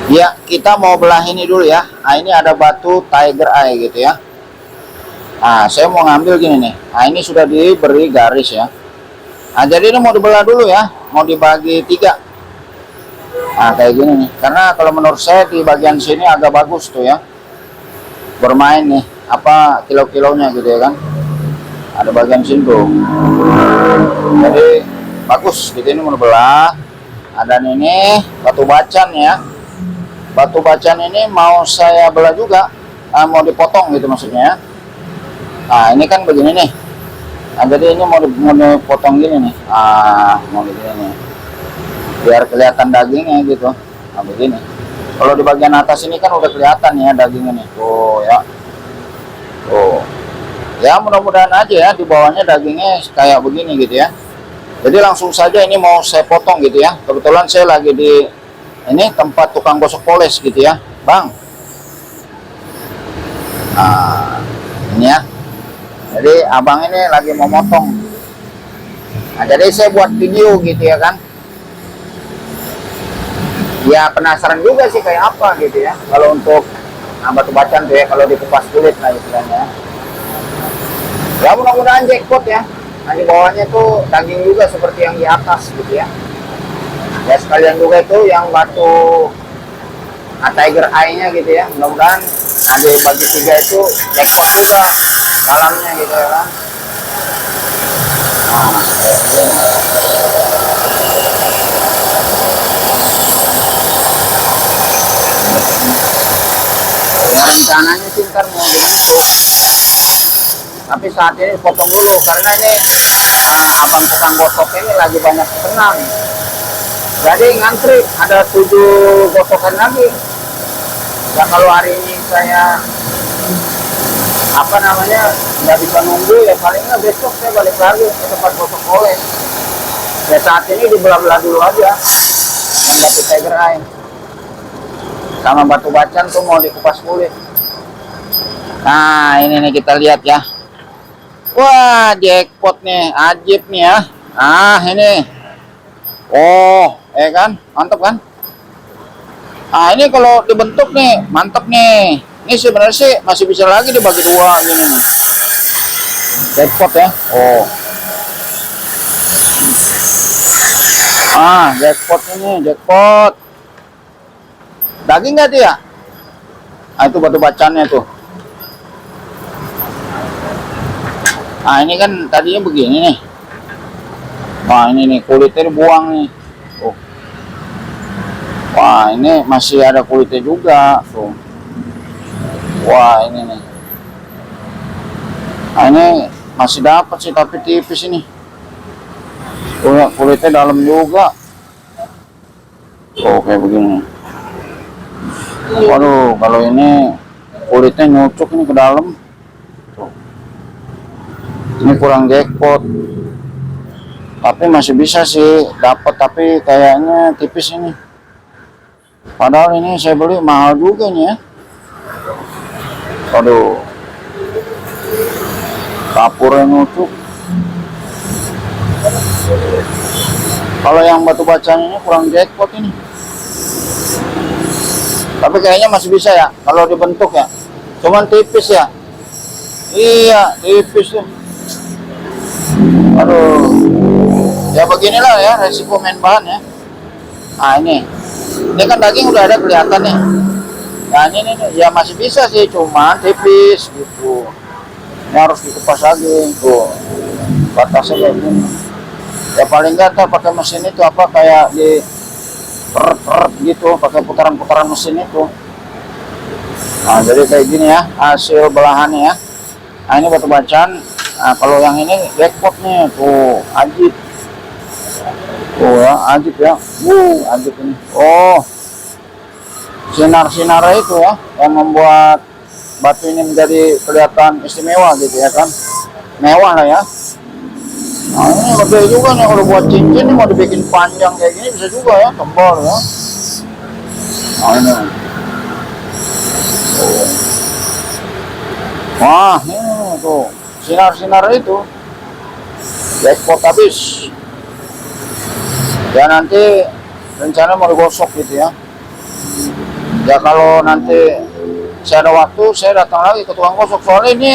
Ya, kita mau belah ini dulu ya. Nah, ini ada batu tiger eye gitu ya. Nah, saya mau ngambil gini nih. Nah, ini sudah diberi garis ya. Nah, jadi ini mau dibelah dulu ya. Mau dibagi 3. Nah, kayak gini nih. Karena kalau menurut saya di bagian sini agak bagus tuh ya. Bermain nih. Apa kilo-kilonya gitu ya kan. Ada bagian sini tuh. Jadi bagus gitu, ini mau dibelah. Ada ini batu bacan ya. Batu bacan ini mau saya belah juga, mau dipotong gitu maksudnya. Nah, ini kan begini nih. Nah, jadi ini mau dipotong gini nih. Mau begini nih. Biar kelihatan dagingnya gitu. Nah, begini. Kalau di bagian atas ini kan udah kelihatan ya dagingnya nih. Tuh ya. Tuh. Ya, mudah-mudahan aja ya di bawahnya dagingnya kayak begini gitu ya. Jadi langsung saja ini mau saya potong gitu ya. Kebetulan saya lagi di ini tempat tukang gosok poles gitu ya, Bang. Nah, ini ya. Jadi abang ini lagi mau motong. Nah, jadi saya buat video gitu ya kan. Ya penasaran juga sih kayak apa gitu ya. Kalau untuk batu bacan tuh ya, kalau dikupas kulit lah istilahnya. Ya mudah-mudahan jackpot ya. Nah, di bawahnya tuh daging juga seperti yang di atas gitu ya. Ya sekalian juga itu yang batu tiger eye-nya gitu ya. Mudah-mudahan ada bagi 3 itu jackpot juga malamnya gitu ya kan. Rencananya sih ntar mau dibentuk, tapi saat ini potong dulu karena ini abang tukang gosok ini lagi banyak pesanan. Jadi ngantri ada 7 gosokan lagi. Ya kalau hari ini saya nggak bisa nunggu ya palingnya besok saya balik lagi ke tempat gosok poles. Ya saat ini dibelah-belah dulu aja yang batu tiger eye sama batu bacan tuh mau dikupas kulit. Nah ini nih kita lihat ya. Wah jackpot nih, ajib nih ya. Nah ini, oh kan mantap kan. Nah ini kalau dibentuk nih mantap nih. Ini sebenarnya sih masih bisa lagi dibagi 2 gini nih. Jackpot ya. Oh. Jackpot ini, jackpot. Daging nggak dia? Nah itu batu bacannya tuh. Nah ini kan tadinya begini nih. Wah ini nih kulitnya dibuang nih. Oh. Wah ini masih ada kulitnya juga tuh. Wah ini nih. Nah ini masih dapat sih tapi tipis ini. Kulitnya dalam juga. Oh kayak begini. Waduh kalau ini kulitnya nyucuk ini ke dalam. Tuh. Ini kurang jackpot. Tapi masih bisa sih dapat, tapi kayaknya tipis ini. Padahal ini saya beli mahal juga nih ya. Aduh. Kapurnya nutup. Kalau yang batu bacan ini kurang jackpot ini. Tapi kayaknya masih bisa ya kalau dibentuk ya. Cuman tipis ya. Iya, tipis tuh. Aduh. Ya beginilah ya resiko main bahan ya. Nah ini kan daging udah ada kelihatan nih. Nah ini ya masih bisa sih, cuman tipis gitu. Ini harus dikupas lagi tuh. Batasnya kayak gini. Ya paling nggak tuh pakai mesin itu apa kayak di peret gitu, pakai putaran-putaran mesin itu. Nah jadi kayak gini ya hasil belahannya ya. Nah ini batu bacan. Nah kalau yang ini jackpot nih tuh ajib. Oh ya, ajib ya. Ajib ini. Oh. Sinar-sinar itu ya yang membuat batu ini menjadi kelihatan istimewa gitu ya kan. Mewah lah ya. Nah, ini lebih juga nih kalau buat cincin ini mau dibikin panjang kayak gini bisa juga ya, tebal ya. Nah, ini. Oh. Wah, ini tuh sinar-sinar itu. Jackpot habis. Ya nanti rencana mau digosok gitu ya. Ya kalau nanti saya ada waktu, saya datang lagi ke tukang gosok. Soalnya ini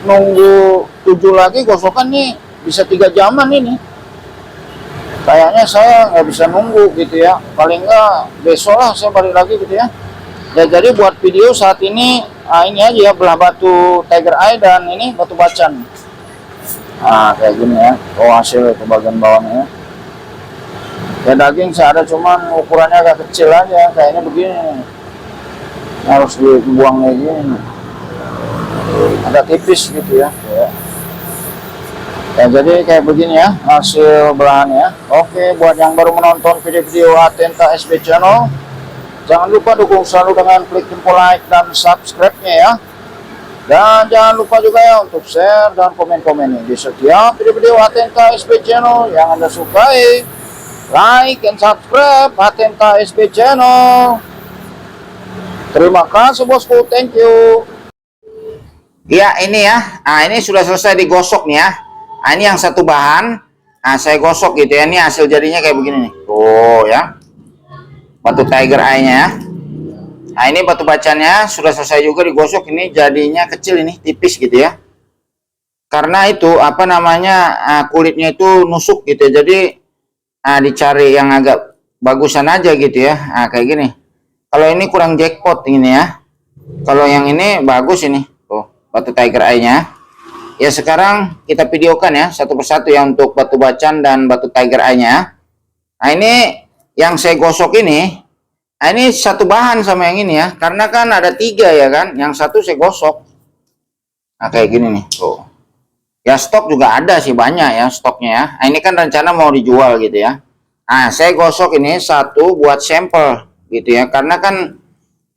nunggu 7 lagi gosokan nih bisa 3 jaman ini. Kayaknya saya nggak bisa nunggu gitu ya. Paling nggak besok lah saya balik lagi gitu ya. Ya jadi buat video saat ini, ini aja ya, belah batu Tiger Eye dan ini batu bacan. Nah kayak gini ya. Oh hasil itu bagian bawahnya ya. Ya daging saya ada, cuman ukurannya agak kecil aja. Kayaknya begini. Harus dibuang kayak gini. Agak tipis gitu ya. Ya jadi kayak begini ya hasil belahannya. Oke, buat yang baru menonton video-video Atenta SB Channel, jangan lupa dukung selalu dengan klik tombol like dan subscribe-nya ya. Dan jangan lupa juga ya untuk share dan komen-komen di setiap video-video Atenta SB Channel yang Anda sukai. Like and subscribe Atenta SB Channel. Terima kasih bosku, thank you. Ya ini ya, nah ini sudah selesai digosok nih ya. Nah, ini yang satu bahan, nah saya gosok gitu ya. Ini hasil jadinya kayak begini nih. Tuh ya, batu Tiger Eye-nya ya. Nah ini batu bacannya sudah selesai juga digosok. Ini jadinya kecil, ini tipis gitu ya. Karena itu apa namanya, kulitnya itu nusuk gitu ya. Jadi dicari yang agak bagusan aja gitu ya. Nah kayak gini. Kalau ini kurang jackpot ini ya. Kalau yang ini bagus ini. Tuh batu Tiger Eye-nya. Ya sekarang kita videokan ya satu persatu ya untuk batu bacan dan batu Tiger Eye-nya. Nah ini yang saya gosok ini. Nah ini satu bahan sama yang ini ya. Karena kan ada 3 ya kan. Yang satu saya gosok. Nah kayak gini nih. Tuh. Ya stok juga ada sih banyak ya stoknya ya. Nah ini kan rencana mau dijual gitu ya. Nah saya gosok ini satu buat sampel gitu ya. Karena kan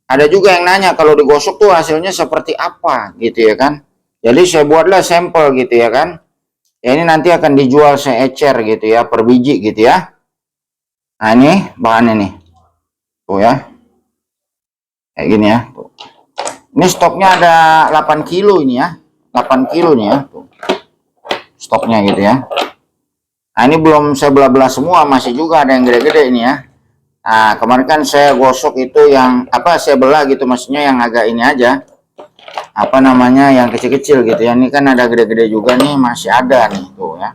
ada juga yang nanya kalau digosok tuh hasilnya seperti apa gitu ya kan. Jadi saya buatlah sampel gitu ya kan. Ya ini nanti akan dijual saya ecer gitu ya per biji gitu ya. Nah ini bahannya nih. Tuh ya. Kayak gini ya. Tuh. Ini stoknya ada 8 kilo ini ya. 8 kilo nih ya. Tuh. Stoknya gitu ya. Nah ini belum saya belah-belah semua. Masih juga ada yang gede-gede ini ya. Nah kemarin kan saya gosok itu yang apa saya belah gitu. Maksudnya yang agak ini aja. Apa namanya yang kecil-kecil gitu ya. Ini kan ada gede-gede juga nih. Masih ada nih. Tuh ya.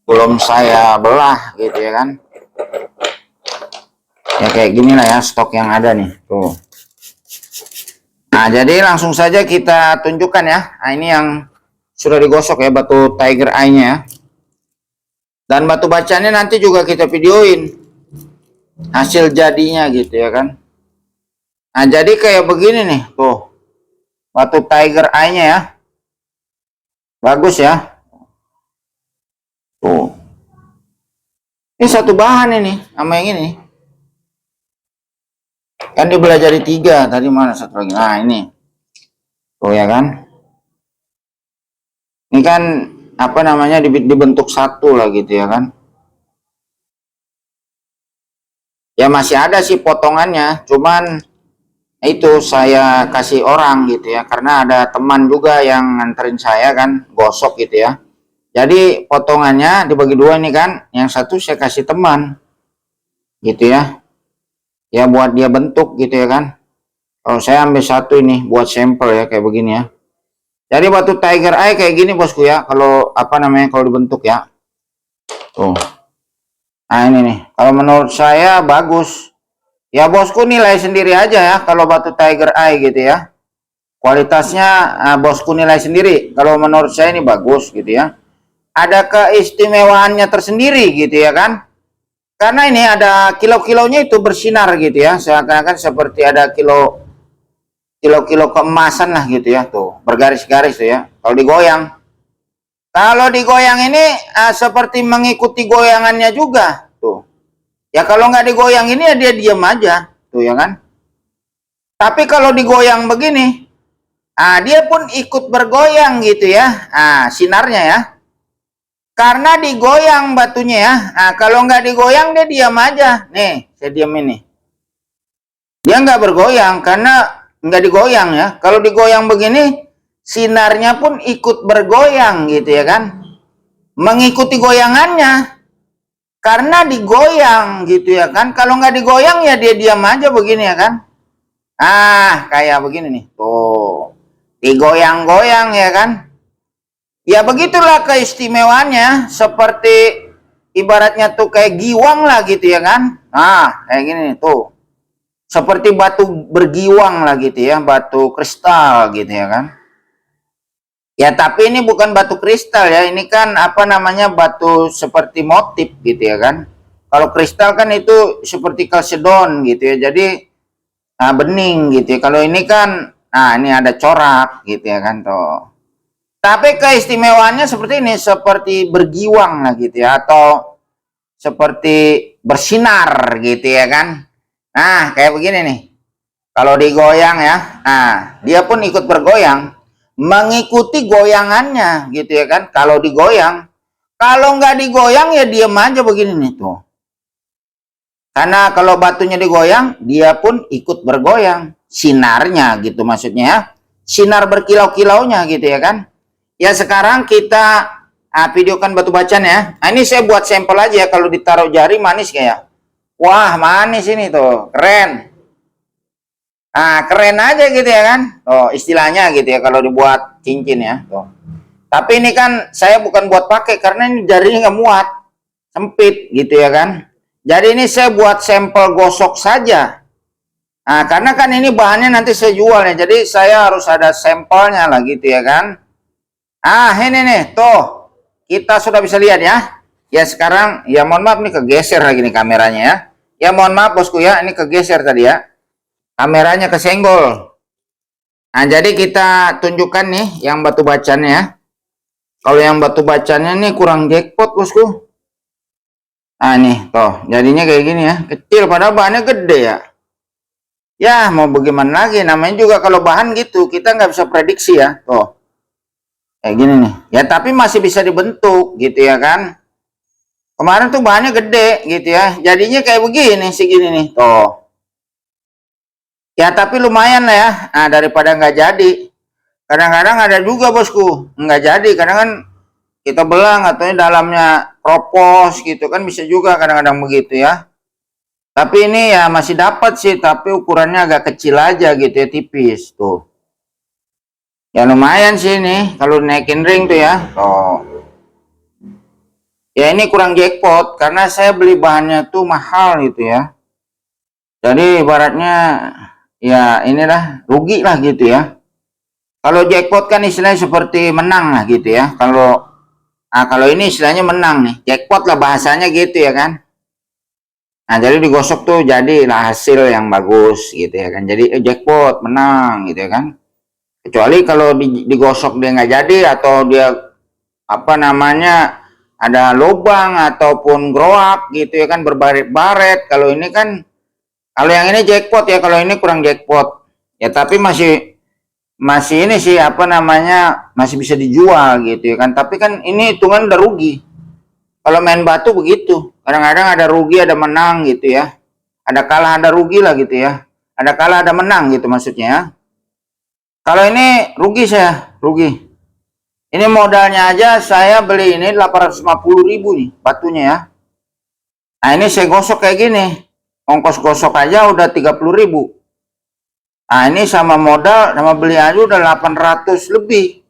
Belum saya belah gitu ya kan. Ya kayak gini lah ya stok yang ada nih. Tuh. Nah jadi langsung saja kita tunjukkan ya. Nah ini yang sudah digosok ya batu Tiger Eye-nya ya. Dan batu bacannya nanti juga kita videoin hasil jadinya gitu ya kan. Nah jadi kayak begini nih tuh batu Tiger Eye-nya ya. Bagus ya. Tuh. Ini satu bahan ini sama yang ini. Kan dibelah jadi 3. Tadi mana satu lagi? Nah ini. Tuh ya kan. Ini kan apa namanya dibentuk satu lah gitu ya kan. Ya masih ada sih potongannya, cuman itu saya kasih orang gitu ya, karena ada teman juga yang nganterin saya kan gosok gitu ya. Jadi potongannya dibagi 2 ini kan, yang satu saya kasih teman gitu ya. Ya buat dia bentuk gitu ya kan. Kalau saya ambil satu ini buat sampel ya kayak begini ya. Jadi batu Tiger Eye kayak gini bosku ya, kalau apa namanya kalau dibentuk ya. Tuh. Nah ini nih, kalau menurut saya bagus. Ya bosku nilai sendiri aja ya kalau batu Tiger Eye gitu ya. Kualitasnya bosku nilai sendiri. Kalau menurut saya ini bagus gitu ya. Ada keistimewaannya tersendiri gitu ya kan. Karena ini ada kilo-kilonya itu bersinar gitu ya. Seakan-akan seperti ada kilo-kilo keemasan lah gitu ya. Tuh bergaris-garis tuh ya. Kalau digoyang. Kalau digoyang ini seperti mengikuti goyangannya juga. Tuh. Ya kalau nggak digoyang ini ya dia diam aja. Tuh ya kan. Tapi kalau digoyang begini. Dia pun ikut bergoyang gitu ya. Sinarnya ya. Karena digoyang batunya ya. Kalau nggak digoyang dia diam aja. Nih saya diam ini. Dia nggak bergoyang karena nggak digoyang ya. Kalau digoyang begini. Sinarnya pun ikut bergoyang gitu ya kan. Mengikuti goyangannya. Karena digoyang gitu ya kan. Kalau nggak digoyang ya dia diam aja begini ya kan. Kayak begini nih. Tuh. Digoyang-goyang ya kan. Ya begitulah keistimewaannya. Seperti ibaratnya tuh kayak giwang lah gitu ya kan. Kayak gini nih tuh. Seperti batu bergiwang lah gitu ya. Batu kristal gitu ya kan. Ya tapi ini bukan batu kristal ya. Ini kan apa namanya, batu seperti motif gitu ya kan. Kalau kristal kan itu seperti kalsedon gitu ya. Jadi bening gitu ya. Kalau ini kan, ini ada corak gitu ya kan tuh. Tapi keistimewaannya seperti ini, seperti bergiwang lah gitu ya, atau seperti bersinar gitu ya kan. Kayak begini nih. Kalau digoyang ya, dia pun ikut bergoyang, mengikuti goyangannya gitu ya kan. Kalau digoyang, kalau nggak digoyang ya diam aja begini nih tuh. Karena kalau batunya digoyang, dia pun ikut bergoyang. Sinarnya gitu maksudnya ya. Sinar berkilau-kilaunya gitu ya kan. Ya sekarang kita videokan batu bacaan ya. Ini saya buat sampel aja ya. Kalau ditaruh jari manis kayak. Wah manis ini tuh. Keren. Keren aja gitu ya kan. Istilahnya gitu ya kalau dibuat cincin ya. Tuh. Tapi ini kan saya bukan buat pakai karena ini jarinya nggak muat. Sempit gitu ya kan. Jadi ini saya buat sampel gosok saja. Karena kan ini bahannya nanti saya jual ya. Jadi saya harus ada sampelnya lah gitu ya kan. Ini nih tuh. Kita sudah bisa lihat ya. Ya sekarang ya mohon maaf nih kegeser lagi nih kameranya ya. Ya mohon maaf bosku ya, ini kegeser tadi ya. Kameranya kesenggol. Jadi kita tunjukkan nih yang batu bacanya ya. Kalau yang batu bacanya nih kurang jackpot bosku. Nih toh jadinya kayak gini ya, kecil padahal bahannya gede ya. Ya mau bagaimana lagi, namanya juga kalau bahan gitu kita nggak bisa prediksi ya. Tuh kayak gini nih ya, tapi masih bisa dibentuk gitu ya kan. Kemarin tuh bahannya gede gitu ya, jadinya kayak begini segini nih tuh ya. Tapi lumayan lah ya, daripada nggak jadi. Kadang-kadang ada juga bosku nggak jadi, kadang kan kita belang atau dalamnya kropos gitu kan, bisa juga kadang-kadang begitu ya. Tapi ini ya masih dapat sih, tapi ukurannya agak kecil aja gitu ya, tipis tuh. Ya lumayan sih ini kalau naikin ring tuh ya. Ya ini kurang jackpot karena saya beli bahannya tuh mahal gitu ya. Jadi ibaratnya ya inilah rugi lah gitu ya. Kalau jackpot kan istilahnya seperti menang lah gitu ya. Kalau ini istilahnya menang nih, jackpot lah bahasanya gitu ya kan. Jadi digosok tuh jadilah hasil yang bagus gitu ya kan. Jadi jackpot menang gitu ya kan. Kecuali kalau digosok dia nggak jadi, atau dia apa namanya ada lubang ataupun grow up gitu ya kan, berbaret-baret. Kalau ini kan, kalau yang ini jackpot ya, kalau ini kurang jackpot. Ya tapi masih ini sih apa namanya, masih bisa dijual gitu ya kan. Tapi kan ini hitungan udah rugi. Kalau main batu begitu, kadang-kadang ada rugi ada menang gitu ya. Ada kalah ada rugi lah gitu ya. Ada kalah ada menang gitu maksudnya ya. Kalau ini rugi, saya rugi. Ini modalnya aja saya beli ini 850.000 nih batunya ya. Ini saya gosok kayak gini, ongkos gosok aja udah 30.000. Ini sama modal sama beli aja udah 800 lebih.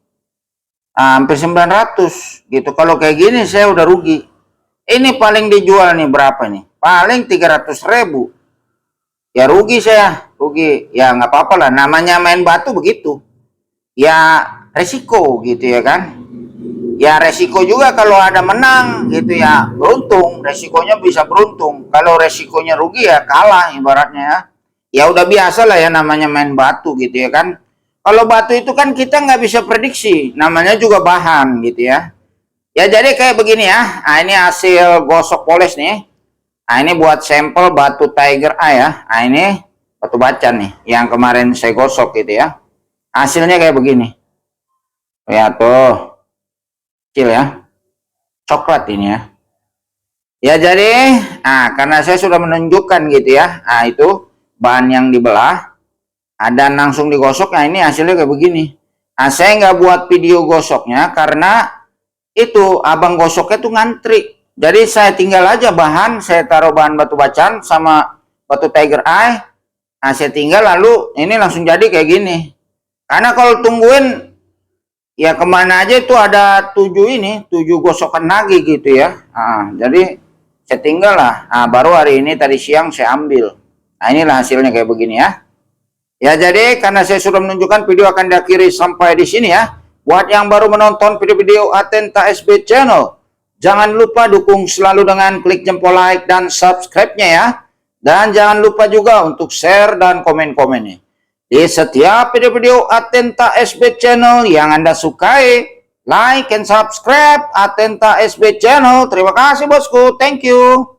Hampir 900 gitu. Kalau kayak gini saya udah rugi. Ini paling dijual nih berapa nih? Paling 300.000. Ya rugi saya, rugi. Ya nggak apa-apa lah, namanya main batu begitu. Ya resiko gitu ya kan. Ya resiko juga kalau ada menang gitu ya, beruntung. Resikonya bisa beruntung. Kalau resikonya rugi ya kalah ibaratnya ya. Ya udah biasa lah ya namanya main batu gitu ya kan. Kalau batu itu kan kita nggak bisa prediksi, namanya juga bahan gitu ya. Ya jadi kayak begini ya. Ini hasil gosok poles nih. Ini buat sampel batu Tiger Eye ya. Ini batu bacan nih yang kemarin saya gosok gitu ya. Hasilnya kayak begini. Ya tuh. Kecil ya. Coklat ini ya. Ya jadi, karena saya sudah menunjukkan gitu ya. Itu bahan yang dibelah. Dan langsung digosok. Ini hasilnya kayak begini. Saya nggak buat video gosoknya karena itu abang gosoknya tuh ngantri. Jadi saya tinggal aja bahan, saya taruh bahan batu bacan sama batu Tiger Eye. Nah, saya tinggal lalu ini langsung jadi kayak gini. Karena kalau tungguin ya kemana aja itu ada 7 gosokan lagi gitu ya. Nah, jadi saya tinggal lah. Nah, baru hari ini tadi siang saya ambil. Nah, inilah hasilnya kayak begini ya. Ya, jadi karena saya sudah menunjukkan, video akan diakhiri sampai di sini ya. Buat yang baru menonton video-video Atenta SB Channel, jangan lupa dukung selalu dengan klik jempol like dan subscribe-nya ya. Dan jangan lupa juga untuk share dan komen-komennya di setiap video-video Atenta SB Channel yang Anda sukai. Like and subscribe Atenta SB Channel. Terima kasih bosku. Thank you.